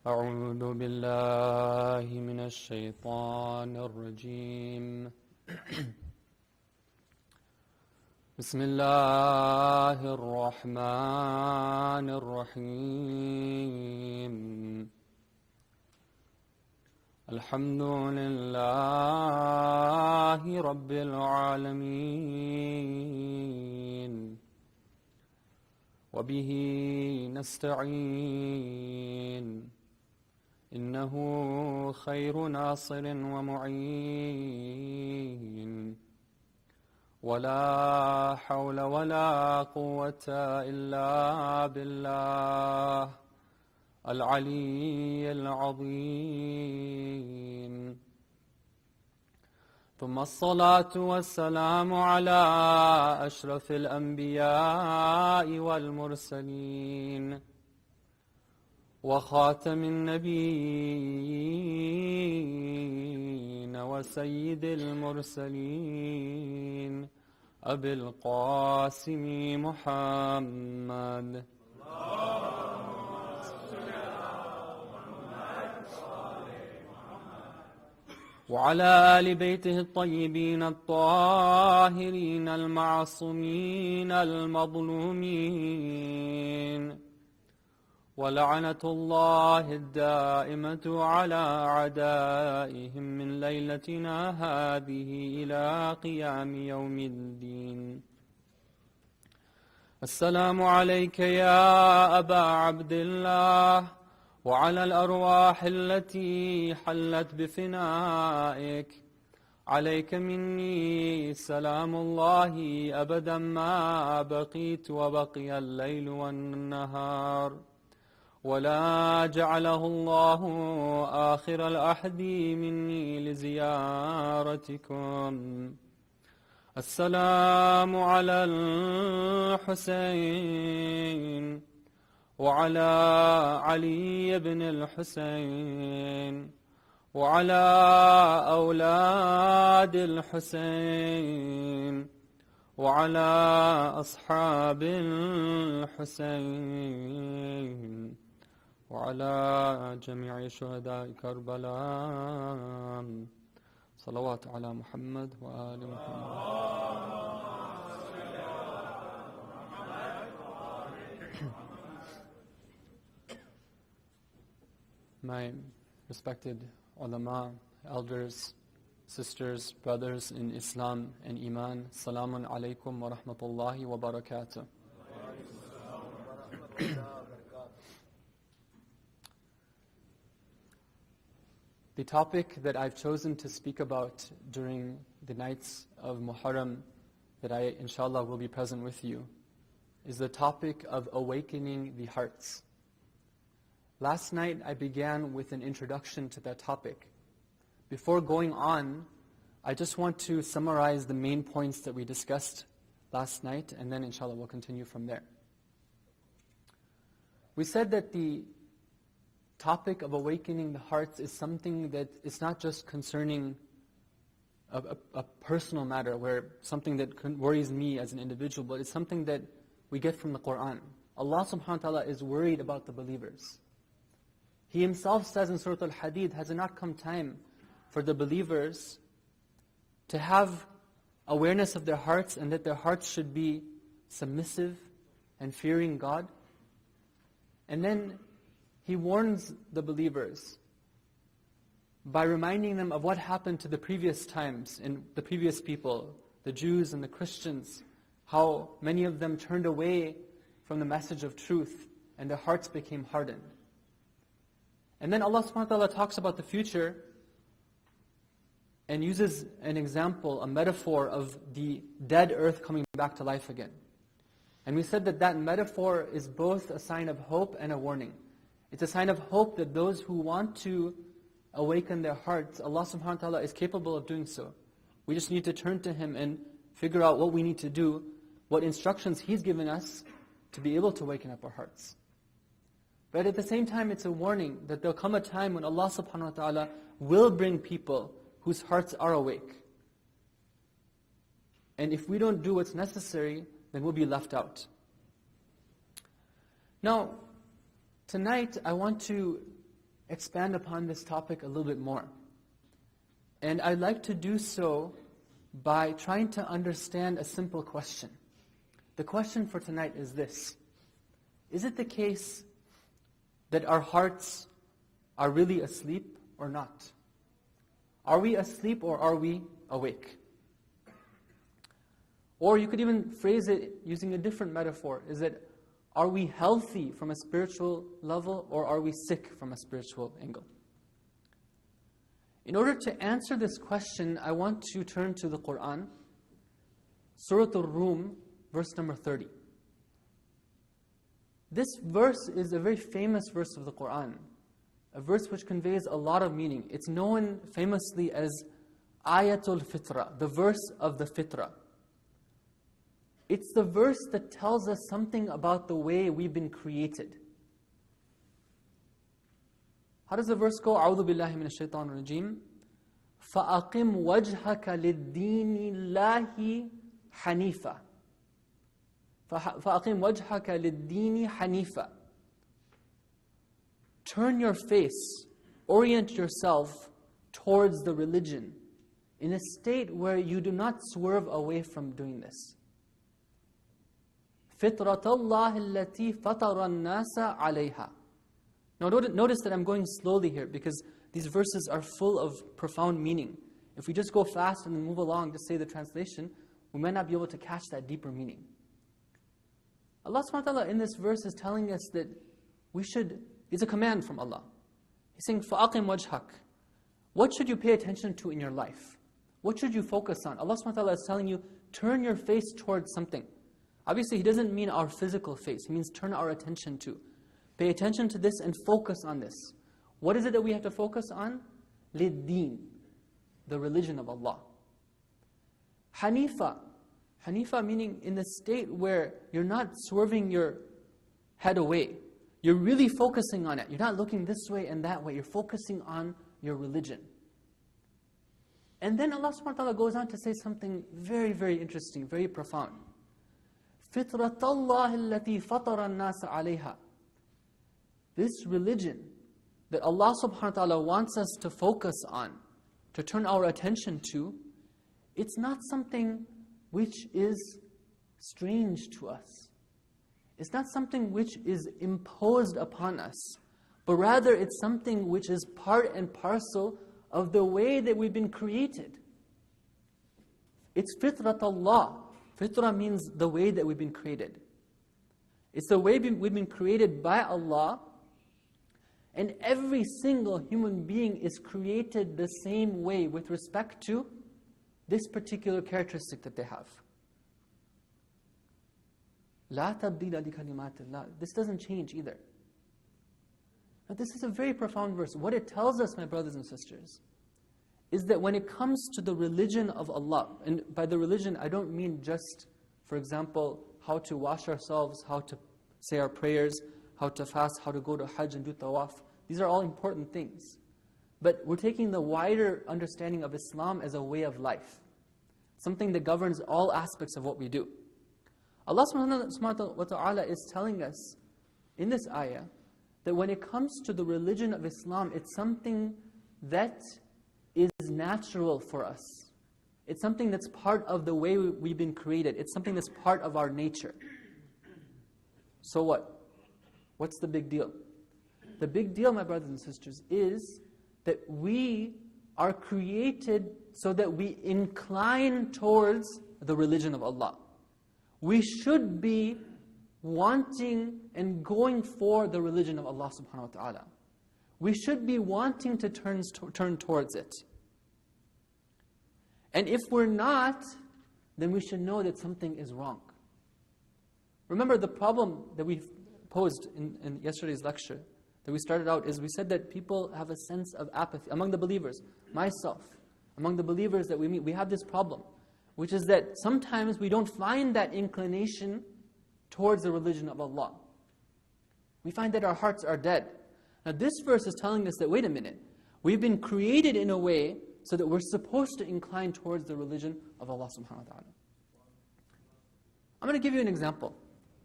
أعوذ بالله من الشيطان الرجيم بسم الله الرحمن الرحيم الحمد لله رب العالمين وبه نستعين إنه خير ناصر ومعين ولا حول ولا قوة إلا بالله العلي العظيم ثم الصلاة والسلام على أشرف الأنبياء والمرسلين وخاتم النبيين وسيد المرسلين أبي القاسم محمد وعلى آل بيته الطيبين الطاهرين المعصومين المظلومين ولعنة الله الدائمة على أعدائهم من ليلتنا هذه إلى قيام يوم الدين. السلام عليك يا أبا عبد الله وعلى الأرواح التي حلت بفنائك. عليك مني سلام الله أبدا ما بقيت وبقي الليل والنهار، ولا جعله الله آخر العهد مني لزيارتكم. السلام على الحسين وعلى علي بن الحسين وعلى أولاد الحسين وعلى أصحاب الحسين وعلى جميع شهداء كربلاء. صلوات على محمد وآل محمد. My respected ulama, elders, sisters, brothers in Islam and Iman, Salamun alaykum wa rahmatullahi wa barakatuh. The topic that I've chosen to speak about during the nights of Muharram, that I inshallah will be present with you, is the topic of awakening the hearts. Last night I began with an introduction to that topic. Before going on, I just want to summarize the main points that we discussed last night, and then inshallah we'll continue from there. We said that the topic of awakening the hearts is something that is not just concerning a personal matter, where something that worries me as an individual, but it's something that we get from the Quran. Allah subhanahu wa ta'ala is worried about the believers. He himself says in Surah Al-Hadid, has it not come time for the believers to have awareness of their hearts, and that their hearts should be submissive and fearing God? And then He warns the believers by reminding them of what happened to the previous times and the previous people, the Jews and the Christians, how many of them turned away from the message of truth and their hearts became hardened. And then Allah subhanahu wa ta'ala talks about the future and uses an example, a metaphor of the dead earth coming back to life again. And we said that that metaphor is both a sign of hope and a warning. It's a sign of hope that those who want to awaken their hearts, Allah subhanahu wa ta'ala is capable of doing so. We just need to turn to Him and figure out what we need to do, what instructions He's given us to be able to awaken up our hearts. But at the same time, it's a warning that there'll come a time when Allah subhanahu wa ta'ala will bring people whose hearts are awake. And if we don't do what's necessary, then we'll be left out. Now, tonight I want to expand upon this topic a little bit more. And I'd like to do so by trying to understand a simple question. The question for tonight is this: is it the case that our hearts are really asleep or not? Are we asleep or are we awake? Or you could even phrase it using a different metaphor. Is it, are we healthy from a spiritual level or are we sick from a spiritual angle? In order to answer this question, I want to turn to the Quran, Surah Al-Rum, verse number 30. This verse is a very famous verse of the Quran, a verse which conveys a lot of meaning. It's known famously as Ayatul Fitra, the verse of the Fitra. It's the verse that tells us something about the way we've been created. How does the verse go? أعوذ بالله من الشيطان الرجيم فأقم وجهك للدين الله حنيفا فأقم وجهك للدين حنيفا. Turn your face, orient yourself towards the religion in a state where you do not swerve away from doing this. فِطْرَةَ اللَّهِ الَّتِي فَطَرَ النَّاسَ عَلَيْهَا. Now notice that I'm going slowly here because these verses are full of profound meaning. If we just go fast and then move along to say the translation, we might not be able to catch that deeper meaning. Allah subhanahu wa ta'ala in this verse is telling us that we should, it's a command from Allah. He's saying, فَأَقِمْ وَجْهَكَ. What should you pay attention to in your life? What should you focus on? Allah subhanahu wa ta'ala is telling you, turn your face towards something. Obviously, He doesn't mean our physical face. He means turn our attention to. Pay attention to this and focus on this. What is it that we have to focus on? Lid-deen, the religion of Allah. Hanifa. Hanifa meaning in the state where you're not swerving your head away. You're really focusing on it. You're not looking this way and that way. You're focusing on your religion. And then Allah subhanahu wa ta'ala goes on to say something very, very interesting, very profound. فِطْرَةَ اللَّهِ الَّتِي فَطَرَ النَّاسَ عَلَيْهَا. This religion that Allah subhanahu wa ta'ala wants us to focus on, to turn our attention to, it's not something which is strange to us. It's not something which is imposed upon us, but rather it's something which is part and parcel of the way that we've been created. It's fitrat Allah. Fitra means the way that we've been created. It's the way we've been created by Allah, and every single human being is created the same way with respect to this particular characteristic that they have. لا تبديل لكلمات الله. This doesn't change either. Now this is a very profound verse. What it tells us, my brothers and sisters, is that when it comes to the religion of Allah, and by the religion I don't mean just, for example, how to wash ourselves, how to say our prayers, how to fast, how to go to Hajj and do tawaf. These are all important things. But we're taking the wider understanding of Islam as a way of life. Something that governs all aspects of what we do. Allah subhanahu wa ta'ala is telling us in this ayah that when it comes to the religion of Islam, it's something that is natural for us. It's something that's part of the way we've been created. It's something that's part of our nature. So what? What's the big deal? The big deal, my brothers and sisters, is that we are created so that we incline towards the religion of Allah. We should be wanting and going for the religion of Allah subhanahu wa ta'ala. We should be wanting to turn towards it. And if we're not, then we should know that something is wrong. Remember the problem that we posed in yesterday's lecture, that we started out, is we said that people have a sense of apathy. Among the believers, myself, among the believers that we meet, we have this problem, which is that sometimes we don't find that inclination towards the religion of Allah. We find that our hearts are dead. Now this verse is telling us that, wait a minute, we've been created in a way so that we're supposed to incline towards the religion of Allah subhanahu wa ta'ala. I'm going to give you an example,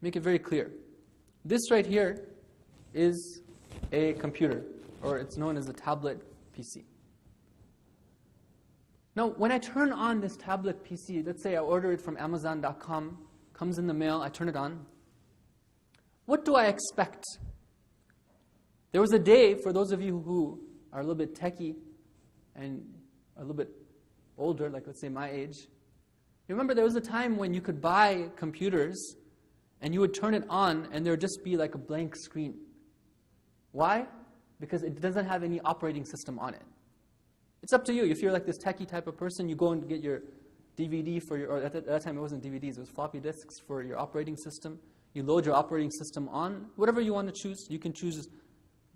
make it very clear. This right here is a computer. or it's known as a tablet PC. Now, when I turn on this tablet PC, let's say I order it from Amazon.com, comes in the mail, I turn it on. What do I expect? There was a day, for those of you who are a little bit techie and a little bit older, like let's say my age, you remember there was a time when you could buy computers and you would turn it on and there would just be like a blank screen. Why? Because it doesn't have any operating system on it. It's up to you. If you're like this techie type of person, you go and get your DVD for your, or at that time it wasn't DVDs, it was floppy disks for your operating system. You load your operating system on, whatever you want to choose. You can choose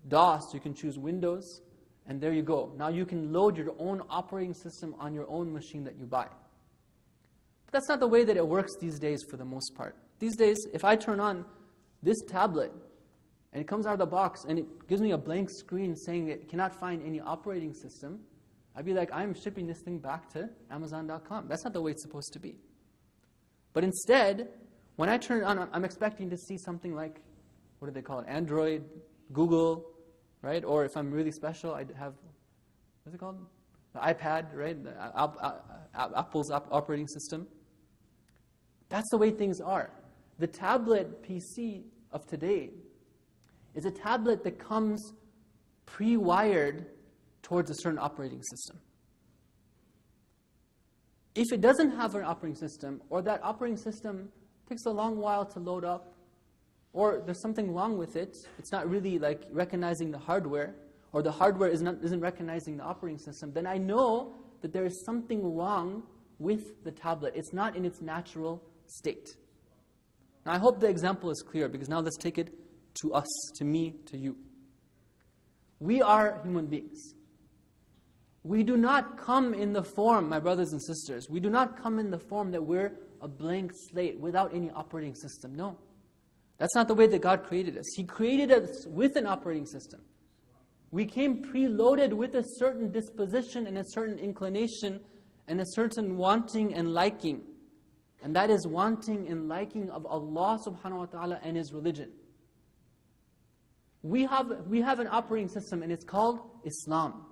DOS, you can choose Windows, and there you go. Now you can load your own operating system on your own machine that you buy. But that's not the way that it works these days for the most part. These days, if I turn on this tablet, and it comes out of the box, and it gives me a blank screen saying it cannot find any operating system, I'd be like, I'm shipping this thing back to Amazon.com. That's not the way it's supposed to be. But instead, when I turn it on, I'm expecting to see something like, what do they call it? Android, Google, right? Or if I'm really special, I'd have, what's it called? The iPad, right? Apple's operating system. That's the way things are. The tablet PC of today is a tablet that comes pre-wired towards a certain operating system. If it doesn't have an operating system, or that operating system takes a long while to load up, or there's something wrong with it, it's not really like recognizing the hardware, or the hardware isn't recognizing the operating system, then I know that there is something wrong with the tablet. It's not in its natural state. Now I hope the example is clear, because now let's take it to us, to me, to you. We are human beings. We do not come in the form, my brothers and sisters, we do not come in the form that we're a blank slate without any operating system. No. That's not the way that God created us. He created us with an operating system. We came preloaded with a certain disposition and a certain inclination and a certain wanting and liking. And that is wanting and liking of Allah subhanahu wa ta'ala and His religion. We have an operating system, and it's called Islam.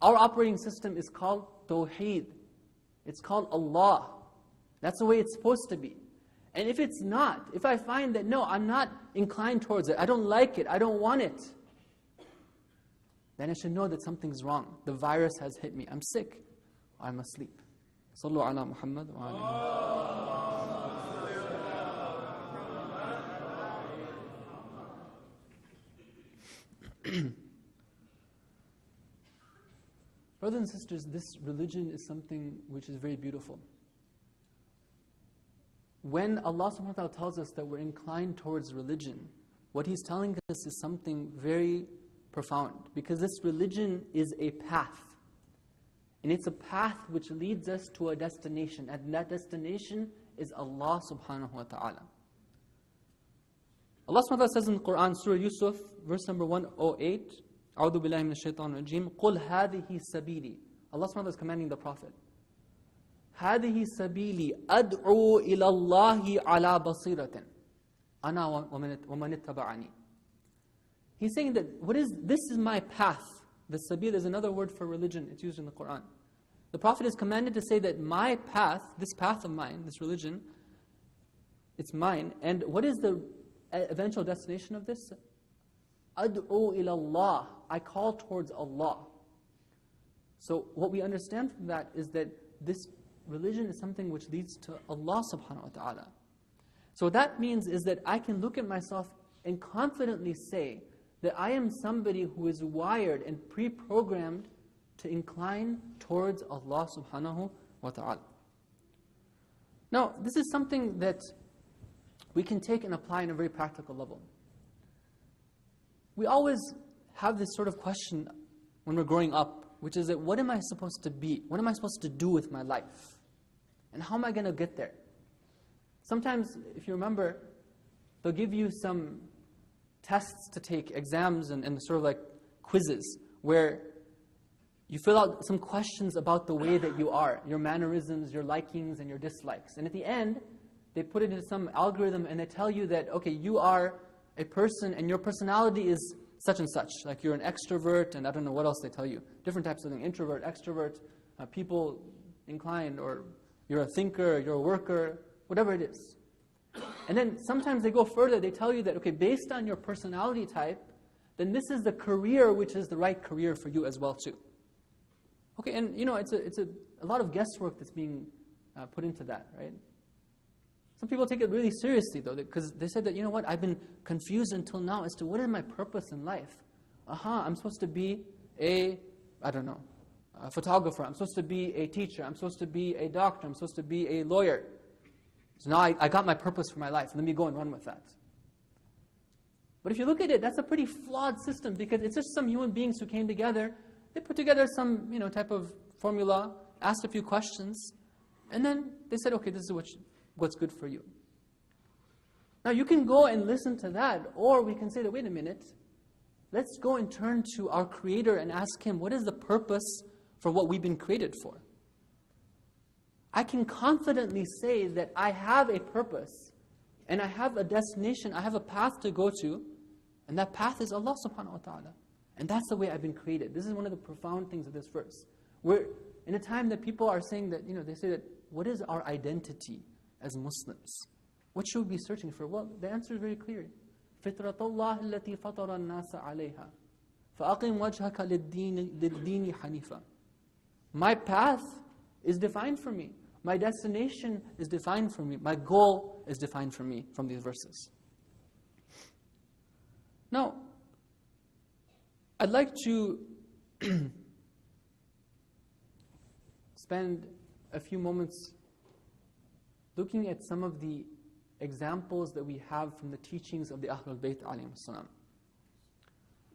Our operating system is called Tawheed. It's called Allah. That's the way it's supposed to be. And if it's not, if I find that, no, I'm not inclined towards it, I don't like it, I don't want it, then I should know that something's wrong. The virus has hit me. I'm sick. I'm asleep. Sallu ala Muhammad wa alihi. Brothers and sisters, this religion is something which is very beautiful. When Allah subhanahu wa ta'ala tells us that we're inclined towards religion, what He's telling us is something very profound. Because this religion is a path. And it's a path which leads us to a destination. And that destination is Allah subhanahu wa ta'ala. Allah subhanahu wa ta'ala says in the Quran, Surah Yusuf, verse number 108, أعوذ بالله من الشيطان الرجيم قل هذه سبيلي. Allah subhanahu wa ta'ala is commanding the Prophet. هذه سبيلي أدعو إلى الله على بصيرة أنا ومن اتبعني. He's saying that this is my path. The sabil is another word for religion. It's used in the Quran. The Prophet is commanded to say that my path, this path of mine, this religion, it's mine. And what is the eventual destination of this? Ad'u ila Allah. I call towards Allah. So what we understand from that is that this religion is something which leads to Allah subhanahu wa ta'ala. So what that means is that I can look at myself and confidently say that I am somebody who is wired and pre-programmed to incline towards Allah subhanahu wa ta'ala. Now, this is something that we can take and apply in a very practical level. We always have this sort of question when we're growing up, which is that what am I supposed to be? What am I supposed to do with my life? And how am I going to get there? Sometimes, if you remember, they'll give you some tests to take, exams and sort of like quizzes, where you fill out some questions about the way that you are, your mannerisms, your likings, and your dislikes. And at the end, they put it into some algorithm and they tell you that, okay, you are a person and your personality is such and such. Like you're an extrovert, and I don't know what else they tell you. Different types of things, introvert, extrovert, people inclined, or you're a thinker, you're a worker, whatever it is. And then sometimes they go further, they tell you that, okay, based on your personality type, then this is the career which is the right career for you as well too. Okay, and it's a lot of guesswork that's being put into that, right? Some people take it really seriously though, because they said that, you know what, I've been confused until now as to what is my purpose in life. I'm supposed to be a photographer, I'm supposed to be a teacher, I'm supposed to be a doctor, I'm supposed to be a lawyer. So now I got my purpose for my life, let me go and run with that. But if you look at it, that's a pretty flawed system, because it's just some human beings who came together, they put together some type of formula, asked a few questions, and then they said, okay, this is what's good for you. Now you can go and listen to that, or we can say that, wait a minute, let's go and turn to our Creator and ask Him, what is the purpose for what we've been created for? I can confidently say that I have a purpose, and I have a destination, I have a path to go to, and that path is Allah subhanahu wa ta'ala. And that's the way I've been created. This is one of the profound things of this verse. We're in a time that people are saying that, they say that, what is our identity as Muslims? What should we be searching for? Well, the answer is very clear. فِطْرَةَ اللَّهِ الَّتِي فَطَرَ النَّاسَ عَلَيْهَا فَأَقِمْ وَجْهَكَ لِلدِّينِ حَنِيفًا. My path is defined for me. My destination is defined for me. My goal is defined for me from these verses. Now, I'd like to spend a few moments looking at some of the examples that we have from the teachings of the Ahlul Bayt alayhim salam.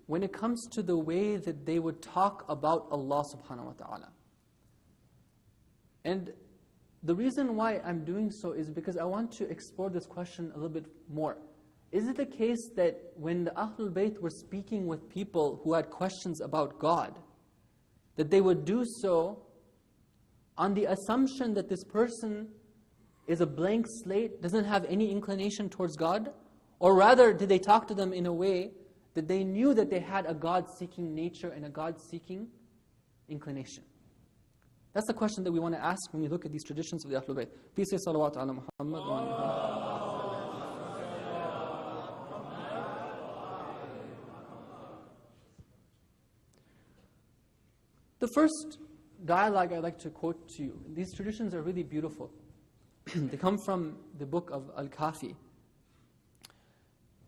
When it comes to the way that they would talk about Allah subhanahu wa ta'ala. And the reason why I'm doing so is because I want to explore this question a little bit more. Is it the case that when the Ahlul Bayt were speaking with people who had questions about God, that they would do so on the assumption that this person is a blank slate, doesn't have any inclination towards God? Or rather, did they talk to them in a way that they knew that they had a God-seeking nature and a God-seeking inclination? That's the question that we want to ask when we look at these traditions of the Ahlul Bayt. Peace and salawat ala Muhammad wa ala The first dialogue I'd like to quote to you, these traditions are really beautiful. They come from the book of Al-Kafi,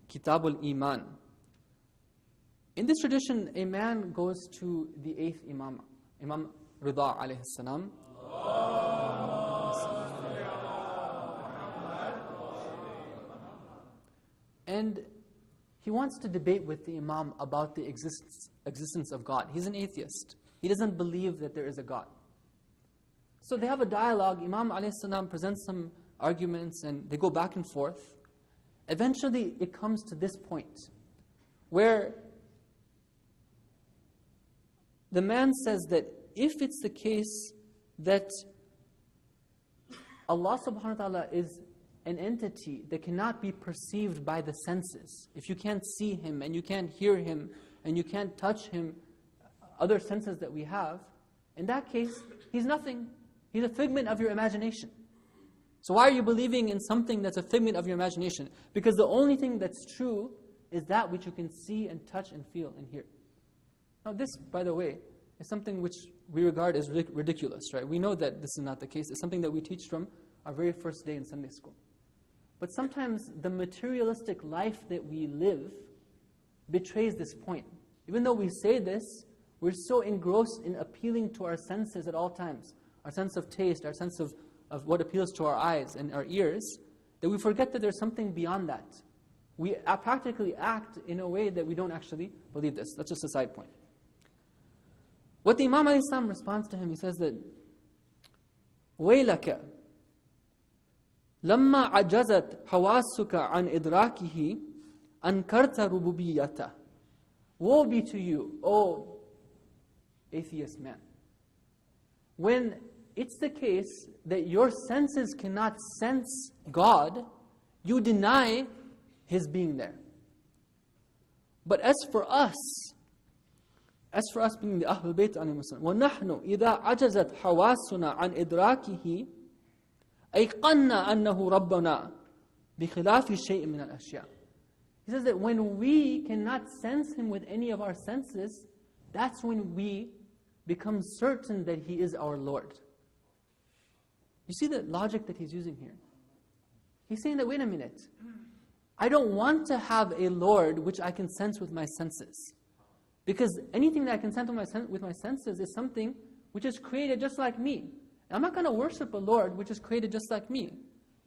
Kitab al-Iman. In this tradition, a man goes to the 8th Imam, Imam Rida alayhi salam. And he wants to debate with the Imam about the existence of God. He's an atheist. He doesn't believe that there is a God. So they have a dialogue. Imam alayhi salam presents some arguments and they go back and forth. Eventually it comes to this point where the man says that if it's the case that Allah subhanahu wa ta'ala is an entity that cannot be perceived by the senses, if you can't see Him and you can't hear Him and you can't touch Him, other senses that we have, in that case, He's nothing. He's a figment of your imagination. So why are you believing in something that's a figment of your imagination? Because the only thing that's true is that which you can see and touch and feel and hear. Now this, by the way, is something which we regard as ridiculous, right? We know that this is not the case. It's something that we teach from our very first day in Sunday school. But sometimes the materialistic life that we live betrays this point. Even though we say this, we're so engrossed in appealing to our senses at all times. Our sense of taste, our sense of what appeals to our eyes and our ears, that we forget that there's something beyond that. We practically act in a way that we don't actually believe this. That's just a side point. What the Imam alayhi salam responds to him, he says that, وَيْلَكَ لَمَّا عَجَزَتْ حَوَاسُكَ عَنْ إِدْرَاكِهِ أَنْكَرْتَ رُبُوبِيَّتَهِ. Woe be to you, O atheist man. When it's the case that your senses cannot sense God, you deny His being there. But as for us being the Ahlul Bayt alayhim salam, وَنَحْنُ إِذَا عَجَزَتْ حَوَاسُنَا عَنْ إِدْرَاكِهِ أَيْقَنَّا أَنَّهُ رَبَّنَا بِخِلَافِ شَيْءٍ مِنَ الْأَشْيَاءِ. He says that when we cannot sense Him with any of our senses, that's when we become certain that He is our Lord. You see the logic that he's using here? He's saying that, wait a minute, I don't want to have a Lord which I can sense with my senses. Because anything that I can sense with my senses is something which is created just like me. And I'm not going to worship a Lord which is created just like me.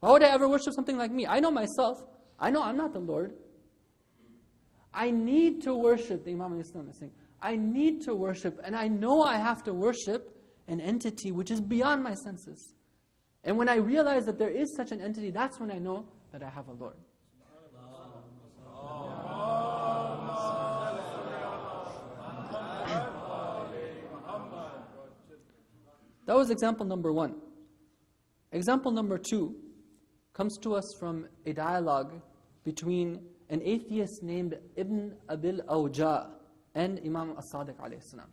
Why would I ever worship something like me? I know myself. I know I'm not the Lord. I need to worship, the Imam al-Islam is saying, I need to worship, and I know I have to worship an entity which is beyond my senses. And when I realize that there is such an entity, that's when I know that I have a Lord. That was example number 1. Example number 2 comes to us from a dialogue between an atheist named Ibn Abil Awja and Imam as-Sadiq alayhi salam.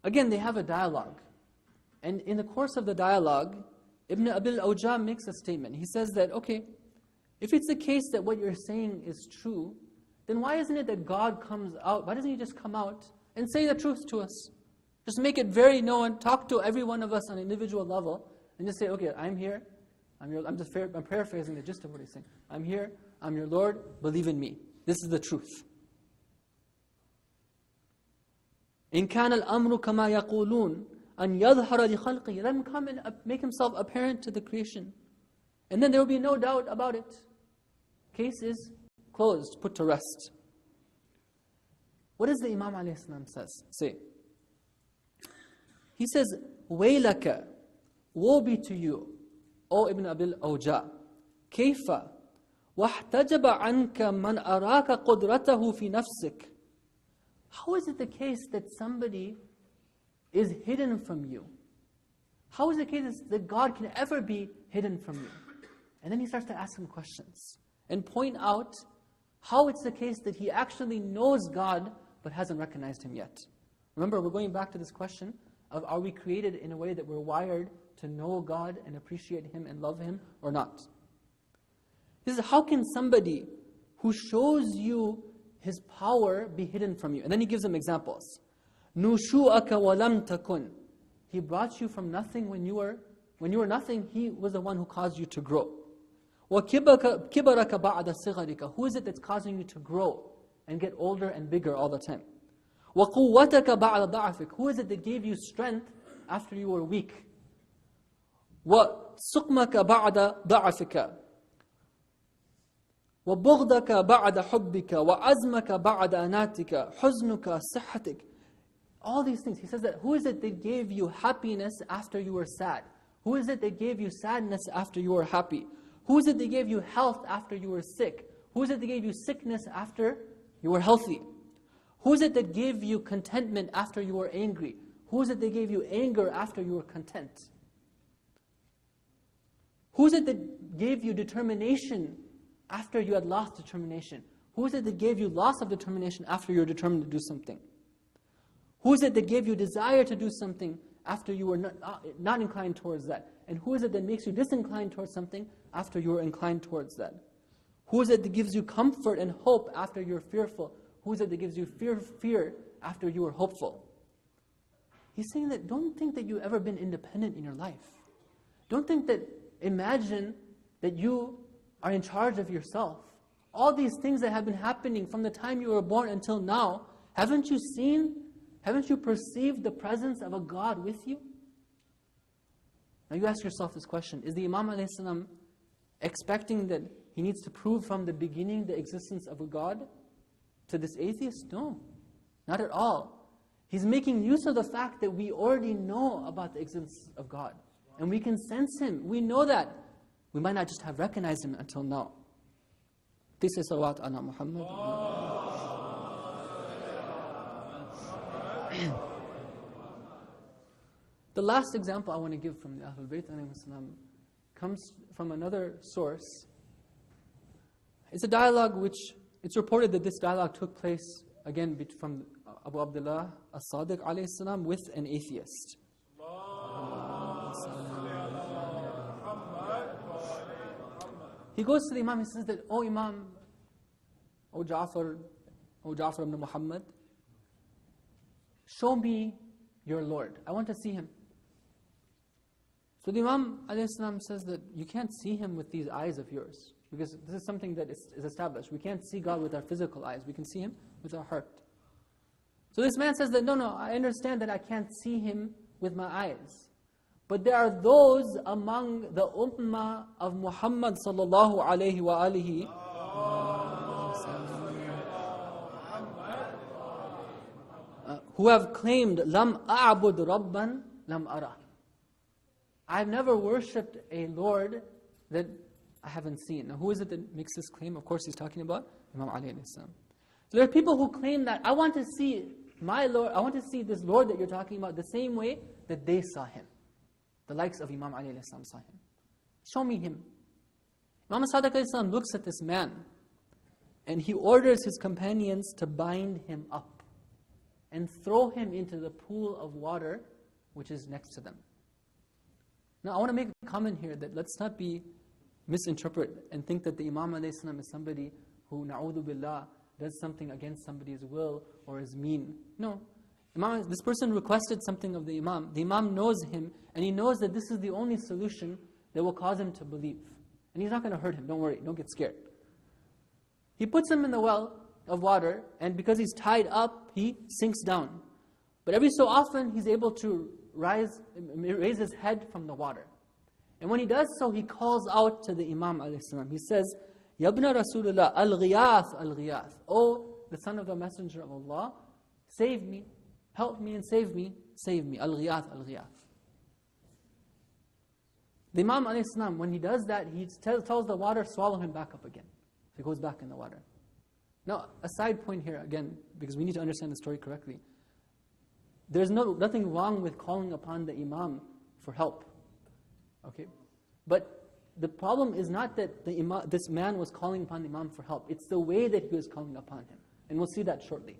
Again, they have a dialogue. And in the course of the dialogue, Ibn Abil Awja makes a statement. He says that, okay, if it's the case that what you're saying is true, then why isn't it that God comes out? Why doesn't He just come out and say the truth to us? Just make it very known, talk to every one of us on an individual level, and just say, okay, I'm here, I'm paraphrasing the gist of what he's saying. I'm here, I'm your Lord, believe in me. This is the truth. إِن كَانَ الْأَمْرُ كَمَا يَقُولُونَ أَنْ يَظْهَرَ لِخَلْقِهِ. Let Him come and make Himself apparent to the creation. And then there will be no doubt about it. Case is closed, put to rest. What does the Imam alayhi salam say? He says, وَيْلَكَ, woe be to you, O Ibn Abil Awja. كَيْفَ وَاحْتَجَبَ عَنْكَ مَنْ أَرَاكَ قُدْرَتَهُ فِي نَفْسِكَ. How is it the case that somebody is hidden from you? How is it the case that God can ever be hidden from you? And then he starts to ask him questions and point out how it's the case that he actually knows God but hasn't recognized Him yet. Remember, we're going back to this question of, are we created in a way that we're wired to know God and appreciate Him and love Him or not? This is, how can somebody who shows you His power be hidden from you? And then he gives them examples. نُشُوءَكَ وَلَمْ تَكُنْ. He brought you from nothing when you were nothing. He was the one who caused you to grow. وَكِبَرَكَ بَعْدَ صِغَرِكَ. Who is it that's causing you to grow and get older and bigger all the time? وَقُوَّتَكَ بَعْدَ ضَعْفِكَ. Who is it that gave you strength after you were weak? وَسُقْمَكَ بَعْدَ ضَعْفِكَ. وَبُغْضَكَ بَعْدَ حُبِّكَ وَعَزْمَكَ بَعْدَ أَنَاتِكَ حُزْنُكَ صِحَّتِكَ. All these things. He says that, who is it that gave you happiness after you were sad? Who is it that gave you sadness after you were happy? Who is it that gave you health after you were sick? Who is it that gave you sickness after you were healthy? Who is it that gave you contentment after you were angry? Who is it that gave you anger after you were content? Who is it that gave you determination after you had lost determination? Who is it that gave you loss of determination after you were determined to do something? Who is it that gave you desire to do something after you were not inclined towards that? And who is it that makes you disinclined towards something after you were inclined towards that? Who is it that gives you comfort and hope after you're fearful? Who is it that gives you fear after you were hopeful? He's saying that don't think that you've ever been independent in your life. Don't think that, imagine that you are in charge of yourself. All these things that have been happening from the time you were born until now, haven't you seen, haven't you perceived the presence of a God with you? Now you ask yourself this question, is the Imam a.s. expecting that he needs to prove from the beginning the existence of a God to this atheist? No, not at all. He's making use of the fact that we already know about the existence of God. And we can sense Him. We know that. We might not just have recognized Him until now. This is salawat ala Muhammad. The last example I want to give from the Ahlul Bayt comes from another source. It's a dialogue which, it's reported that this dialogue took place, again, from Abu Abdullah as-Sadiq alayhi salam with an atheist. He goes to the Imam, he says that, "Oh Imam, O Ja'far ibn Muhammad, show me your Lord. I want to see him." So the Imam alayhi salam says that you can't see him with these eyes of yours, because this is something that is established. We can't see God with our physical eyes. We can see him with our heart. So this man says that, no, I understand that I can't see him with my eyes. But there are those among the ummah of Muhammad sallallahu alayhi wa alihi who have claimed, "Lam a'bud rabban lam ara." I've never worshipped a Lord that I haven't seen. Now who is it that makes this claim? Of course he's talking about Imam Ali alayhi salam. So there are people who claim that, I want to see my Lord, I want to see this Lord that you're talking about the same way that they saw him. The likes of Imam Ali alayhi salam saw him. Show me him. Imam Sadiq alayhi salam looks at this man and he orders his companions to bind him up and throw him into the pool of water which is next to them. Now I want to make a comment here that let's not be misinterpret and think that the Imam alayhi salam is somebody who, na'udhu billah, does something against somebody's will or is mean. No. This person requested something of the Imam. The Imam knows him and he knows that this is the only solution that will cause him to believe. And he's not going to hurt him. Don't worry. Don't get scared. He puts him in the well of water, and because he's tied up, he sinks down. But every so often, he's able to raise his head from the water. And when he does so, he calls out to the Imam alayhi salam. He says, "Yabna Rasulullah, al-Ghiyath, al-Ghiyath." "Oh, the son of the Messenger of Allah, save me, help me and save me, al-Ghiyath, al-Ghiyath." The Imam alayhi salam, when he does that, he tells the water, swallow him back up again. So he goes back in the water. Now, a side point here, again, because we need to understand the story correctly. There's nothing wrong with calling upon the Imam for help. Okay? But the problem is not that this man was calling upon the Imam for help. It's the way that he was calling upon him. And we'll see that shortly.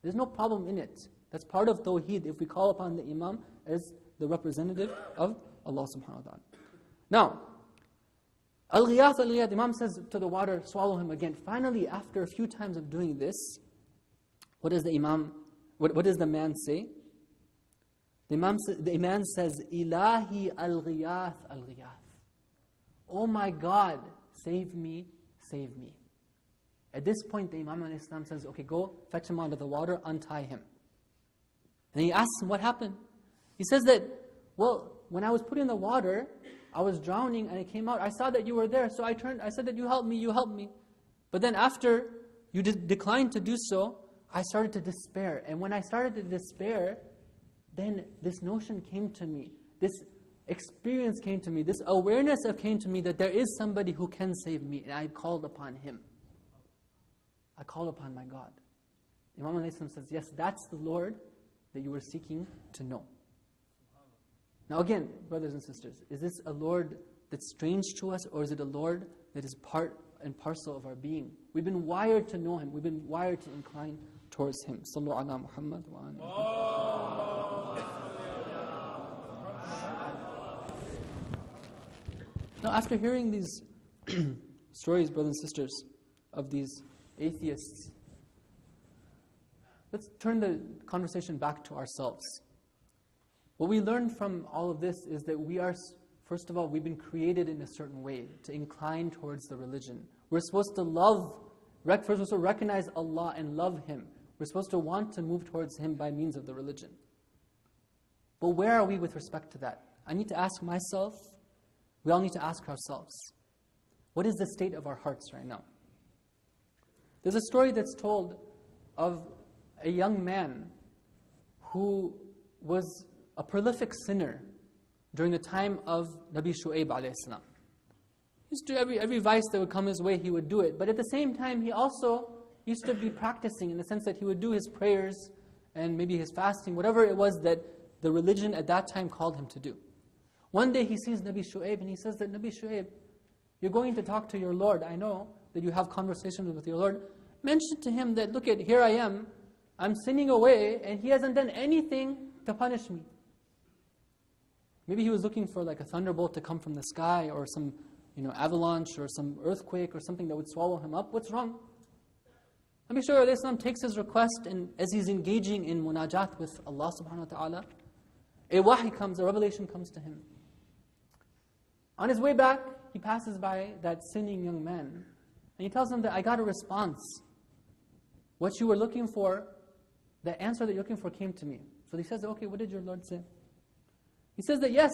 There's no problem in it. That's part of Tawheed, if we call upon the Imam as the representative of Allah subhanahu wa ta'ala. Now, Al-Ghiyath, Al-Ghiyath, the Imam says to the water, swallow him again. Finally, after a few times of doing this, what does the Imam, what does the man say? The Imam says, "Ilahi Al-Ghiyath, Al-Ghiyath." "Oh my God, save me, save me." At this point, the Imam al-Islam says, "Okay, go fetch him out of the water, untie him." And he asks him, "What happened?" He says that, "Well, when I was put in the water, I was drowning and I came out. I saw that you were there, so I said that you help me. But then after you declined to do so, I started to despair. And when I started to despair, then this notion came to me, this experience came to me, this awareness came to me that there is somebody who can save me, and I called upon him. I called upon my God." Imam al-Islam says, yes, that's the Lord that you were seeking to know. Now again, brothers and sisters, is this a Lord that's strange to us, or is it a Lord that is part and parcel of our being? We've been wired to know Him. We've been wired to incline towards Him. Sallu ala Muhammad wa ala. Now after hearing these stories, brothers and sisters, of these atheists, let's turn the conversation back to ourselves. What we learn from all of this is that we are, first of all, we've been created in a certain way to incline towards the religion. We're supposed to we're supposed to recognize Allah and love Him. We're supposed to want to move towards Him by means of the religion. But where are we with respect to that? I need to ask myself, we all need to ask ourselves, what is the state of our hearts right now? There's a story that's told of a young man who was a prolific sinner during the time of Nabi Shu'aib alayhi salam. He used to do every vice that would come his way, he would do it. But at the same time, he also used to be practicing in the sense that he would do his prayers and maybe his fasting, whatever it was that the religion at that time called him to do. One day he sees Nabi Shu'aib and he says that, Nabi Shu'aib, you're going to talk to your Lord. I know that you have conversations with your Lord. Mention to him that, look at, here I am. I'm sinning away and he hasn't done anything to punish me. Maybe he was looking for like a thunderbolt to come from the sky or some avalanche or some earthquake or something that would swallow him up. What's wrong? Nabi Shu'aib takes his request, and as he's engaging in munajat with Allah subhanahu wa ta'ala, a wahi comes, a revelation comes to him. On his way back, he passes by that sinning young man, and he tells him that I got a response. What you were looking for, the answer that you're looking for came to me. So he says, okay, what did your Lord say? He says that, yes,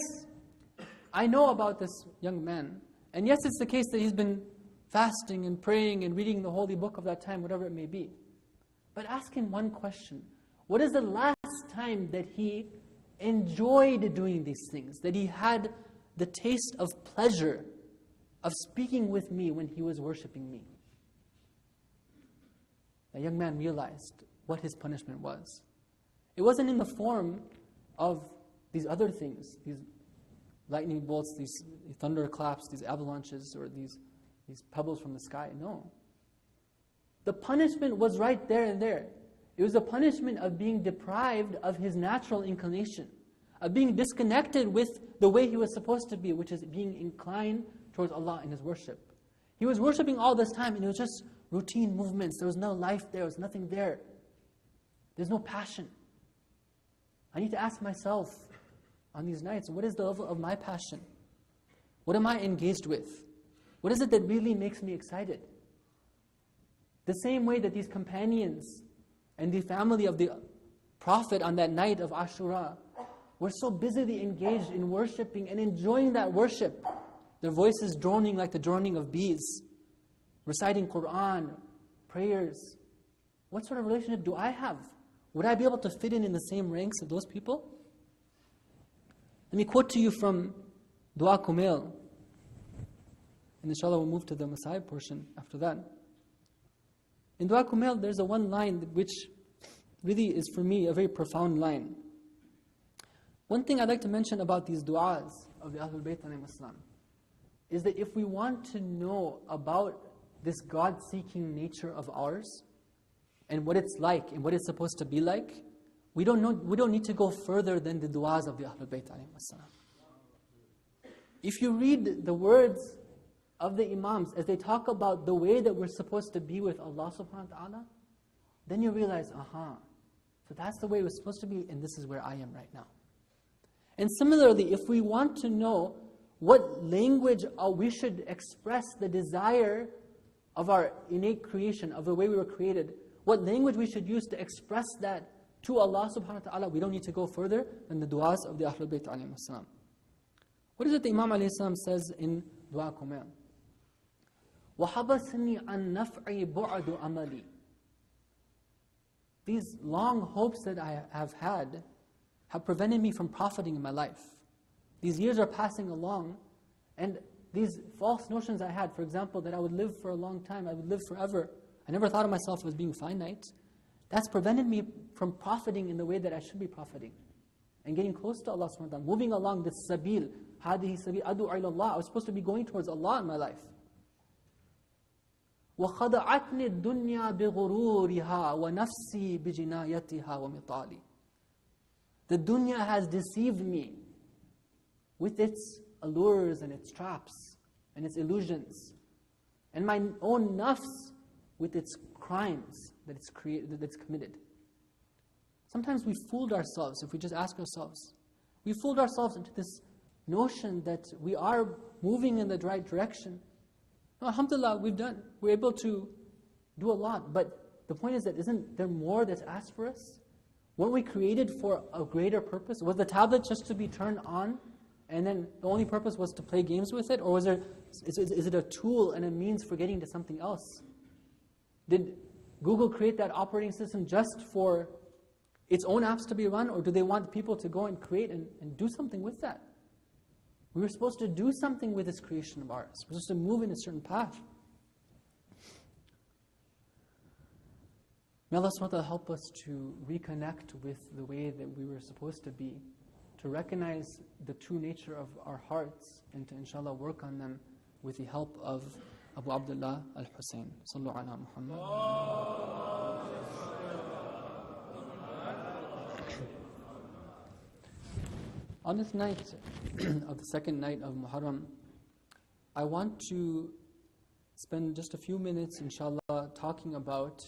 I know about this young man. And yes, it's the case that he's been fasting and praying and reading the holy book of that time, whatever it may be. But ask him one question. What is the last time that he enjoyed doing these things? That he had the taste of pleasure of speaking with me when he was worshiping me? The young man realized what his punishment was. It wasn't in the form of these other things, these lightning bolts, these thunderclaps, these avalanches, or these pebbles from the sky. No. The punishment was right there and there. It was a punishment of being deprived of his natural inclination, of being disconnected with the way he was supposed to be, which is being inclined towards Allah in his worship. He was worshiping all this time, and it was just routine movements. There was no life there. There was nothing there. There's no passion. I need to ask myself on these nights, what is the level of my passion? What am I engaged with? What is it that really makes me excited? The same way that these companions and the family of the Prophet on that night of Ashura were so busily engaged in worshipping and enjoying that worship, their voices droning like the droning of bees, reciting Qur'an, prayers. What sort of relationship do I have? Would I be able to fit in the same ranks of those people? Let me quote to you from Dua Kumail. And inshallah we'll move to the Masai portion after that. In Dua Kumail there's a one line which really is for me a very profound line. One thing I'd like to mention about these du'as of the Ahlul Bayt alayhim as-salam is that if we want to know about this God-seeking nature of ours and what it's like and what it's supposed to be like, we don't need to go further than the du'as of the Ahlul Bayt alayhim as-salam. If you read the words of the Imams as they talk about the way that we're supposed to be with Allah subhanahu wa ta'ala, then you realize, so that's the way we're supposed to be, and this is where I am right now. And similarly, if we want to know what language we should express the desire of our innate creation, of the way we were created, what language we should use to express that to Allah subhanahu wa ta'ala, we don't need to go further than the du'as of the Ahlul Bayt alayhim as-salam. What is it the Imam alayhi salam says in Dua Kumail? وَحَبَسْنِي عَنْ نَفْعِ بُعْدُ أَمَلِي. These long hopes that I have had have prevented me from profiting in my life. These years are passing along, and these false notions I had, for example, that I would live for a long time, I would live forever. I never thought of myself as being finite. That's prevented me from profiting in the way that I should be profiting and getting close to Allah subhanahu wa ta'ala, moving along this sabil, hadihi sabil adu ila Allah. I was supposed to be going towards Allah in my life. وَخَدَعَتْنِ الدُّنْيَا بِغُرُورِهَا وَنَفْسِي بِجِنَايَتِهَا وَمِطَالِي. The dunya has deceived me with its allures and its traps and its illusions, and my own nafs with its crimes that it's committed. Sometimes we fooled ourselves, if we just ask ourselves. We fooled ourselves into this notion that we are moving in the right direction. No, alhamdulillah, we're able to do a lot, but the point is that isn't there more that's asked for us? Weren't we created for a greater purpose? Was the tablet just to be turned on, and then the only purpose was to play games with it? Or is it a tool and a means for getting to something else? Did Google create that operating system just for its own apps to be run, or do they want people to go and create and do something with that? We were supposed to do something with this creation of ours. We're supposed to move in a certain path. May Allah subhanahu wa ta'ala help us to reconnect with the way that we were supposed to be, to recognize the true nature of our hearts and to inshallah work on them with the help of Abu Abdullah al-Hussein. Sallu ala Muhammad. On this night of the second night of Muharram, I want to spend just a few minutes, inshallah, talking about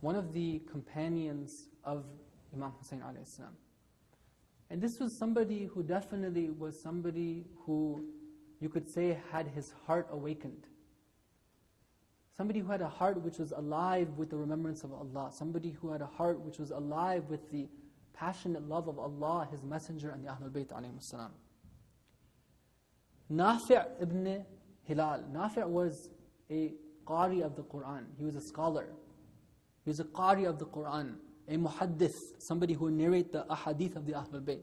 one of the companions of Imam Hussein alayhi salam. And this was somebody who definitely was somebody who you could say had his heart awakened. Somebody who had a heart which was alive with the remembrance of Allah. Somebody who had a heart which was alive with the passionate love of Allah, His Messenger, and the Ahlul Bayt alayhim salam. Nafi' ibn Hilal. Nafi' was a qari of the Quran. He was a scholar. He was a qari of the Quran, a muhaddith, somebody who narrate the ahadith of the Ahlul Bayt.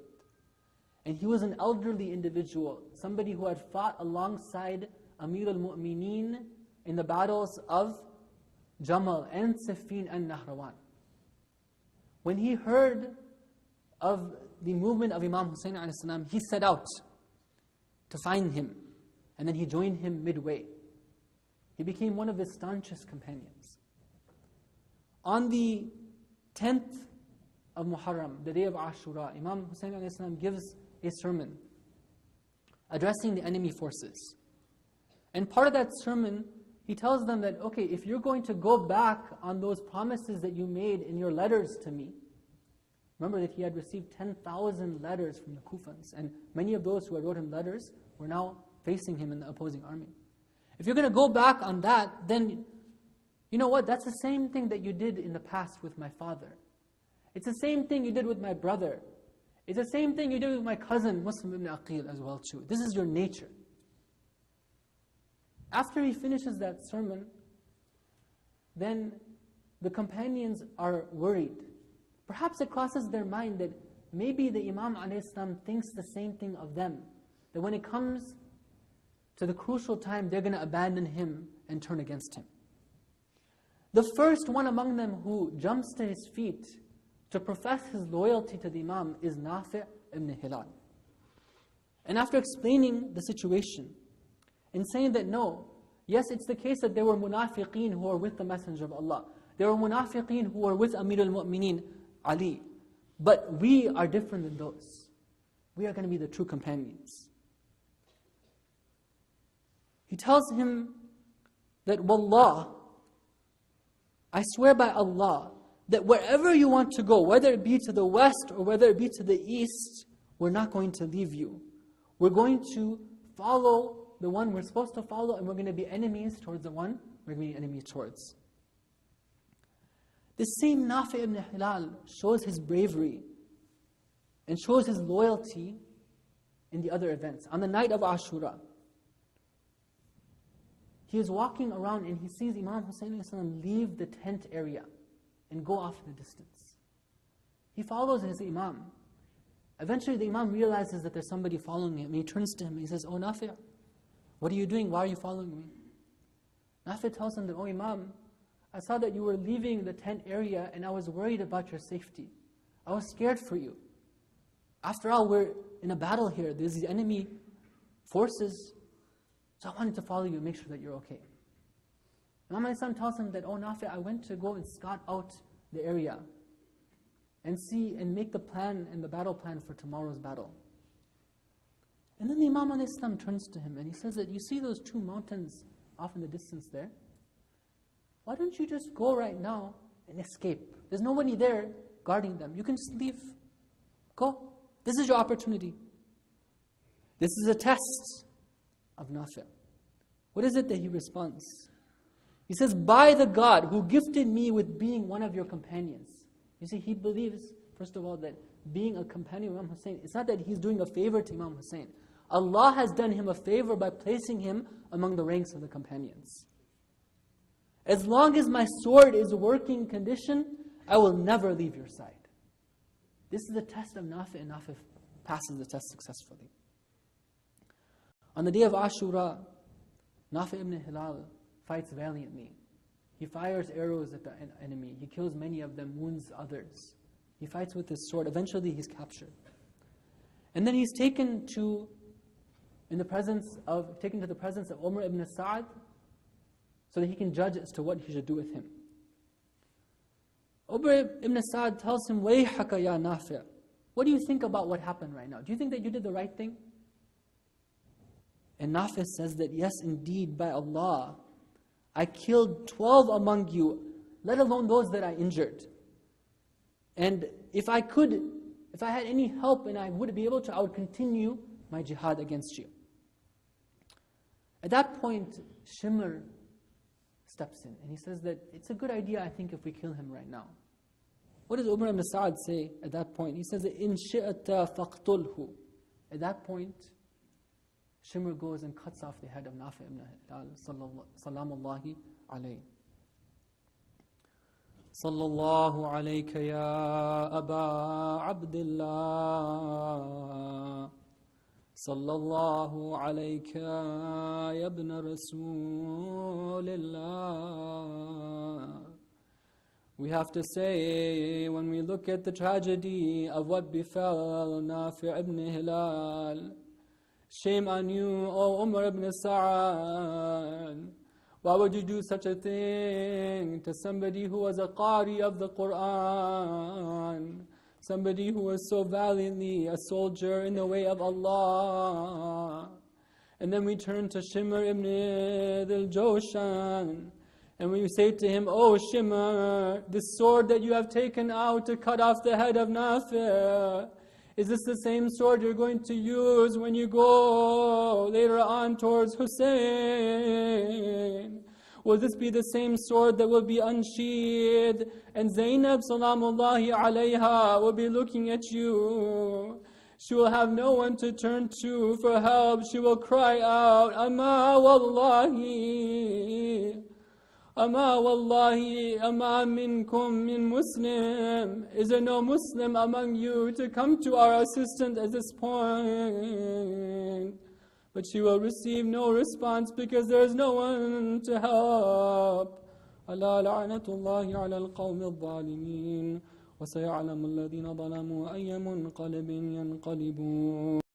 And he was an elderly individual, somebody who had fought alongside Amir al-Mu'mineen in the battles of Jamal and Siffin and Nahrawan. When he heard of the movement of Imam Hussein alayhi salam, he set out to find him, and then he joined him midway. He became one of his staunchest companions. On the 10th of Muharram, the day of Ashura, Imam Hussein alayhi salam gives a sermon addressing the enemy forces. And part of that sermon, he tells them that, okay, if you're going to go back on those promises that you made in your letters to me, remember that he had received 10,000 letters from the Kufans, and many of those who had wrote him letters were now facing him in the opposing army. If you're going to go back on that, then you know what? That's the same thing that you did in the past with my father. It's the same thing you did with my brother. It's the same thing you did with my cousin, Muslim ibn Aqil as well too. This is your nature. After he finishes that sermon, then the companions are worried. Perhaps it crosses their mind that maybe the Imam ﷺ thinks the same thing of them. That when it comes to the crucial time, they're going to abandon him and turn against him. The first one among them who jumps to his feet to profess his loyalty to the Imam is Nafi' ibn Hilal. And after explaining the situation and saying that no, yes, it's the case that there were munafiqeen who were with the Messenger of Allah. There were munafiqeen who were with Amir al-Mu'mineen, Ali. But we are different than those. We are going to be the true companions. He tells him that, Wallah, I swear by Allah, that wherever you want to go, whether it be to the west or whether it be to the east, we're not going to leave you. We're going to follow the one we're supposed to follow, and we're going to be enemies towards the one we're going to be enemies towards. This same Nafi' ibn Hilal shows his bravery and shows his loyalty in the other events. On the night of Ashura, he is walking around and he sees Imam Hussein leave the tent area and go off in the distance. He follows his Imam. Eventually the Imam realizes that there's somebody following him. He turns to him and he says, "Oh Nafi', what are you doing? Why are you following me?" Nafi' tells him that, "Oh Imam, I saw that you were leaving the tent area and I was worried about your safety. I was scared for you. After all, we're in a battle here. There's these enemy forces. So I wanted to follow you and make sure that you're okay." Imam al-Islam tells him that, "Oh Nafi', I went to go and scout out the area and see and make the plan and the battle plan for tomorrow's battle." And then the Imam al-Islam turns to him and he says that, "You see those two mountains off in the distance there? Why don't you just go right now and escape? There's nobody there guarding them. You can just leave. Go. This is your opportunity." This is a test of Nafi'. What is it that he responds? He says, "By the God who gifted me with being one of your companions." You see, he believes, first of all, that being a companion of Imam Hussein, it's not that he's doing a favor to Imam Hussein. Allah has done him a favor by placing him among the ranks of the companions. As long as my sword is working condition, I will never leave your side. This is the test of Nafi', and Nafi' passes the test successfully. On the day of Ashura, Nafi' ibn Hilal fights valiantly. He fires arrows at the enemy. He kills many of them, wounds others. He fights with his sword. Eventually he's captured. And then he's taken to the presence of Umar ibn Sa'd so that he can judge as to what he should do with him. Umar ibn Sa'd tells him, وَيْحَكَ يَا نَافِعُ. What do you think about what happened right now? Do you think that you did the right thing? And Nafi says that, yes, indeed, by Allah, I killed 12 among you, let alone those that I injured. And if I had any help and I would be able to, I would continue my jihad against you. At that point, Shimr steps in and he says that it's a good idea, I think, if we kill him right now. What does Umar ibn Sa'd say at that point? He says, إِن شِئَتَ فَاقْتُلْهُ. At that point, Shimr goes and cuts off the head of Nafi ibn Hilal, salamullahi alayhi. Sallallahu alayka ya Aba Abdullah. Sallallahu alayka ya ibn Rasulillah. We have to say, when we look at the tragedy of what befell Nafi ibn Hilal, shame on you, O Umar ibn Sa'd. Why would you do such a thing to somebody who was a qari of the Qur'an? Somebody who was so valiantly a soldier in the way of Allah. And then we turn to Shimr ibn al-Jawshan. And we say to him, "Oh Shimr, this sword that you have taken out to cut off the head of Nafi', is this the same sword you're going to use when you go later on towards Hussein? Will this be the same sword that will be unsheathed? And Zainab salamullahi alayha will be looking at you. She will have no one to turn to for help. She will cry out, Ama wallahi, Ama wallahi, Ama minkum min Muslim. Is there no Muslim among you to come to our assistance at this point? But she will receive no response because there is no one to help. ألا لعنة الله على القوم الظالمين وسيعلم الذين ظلموا أي منقلب ينقلبون.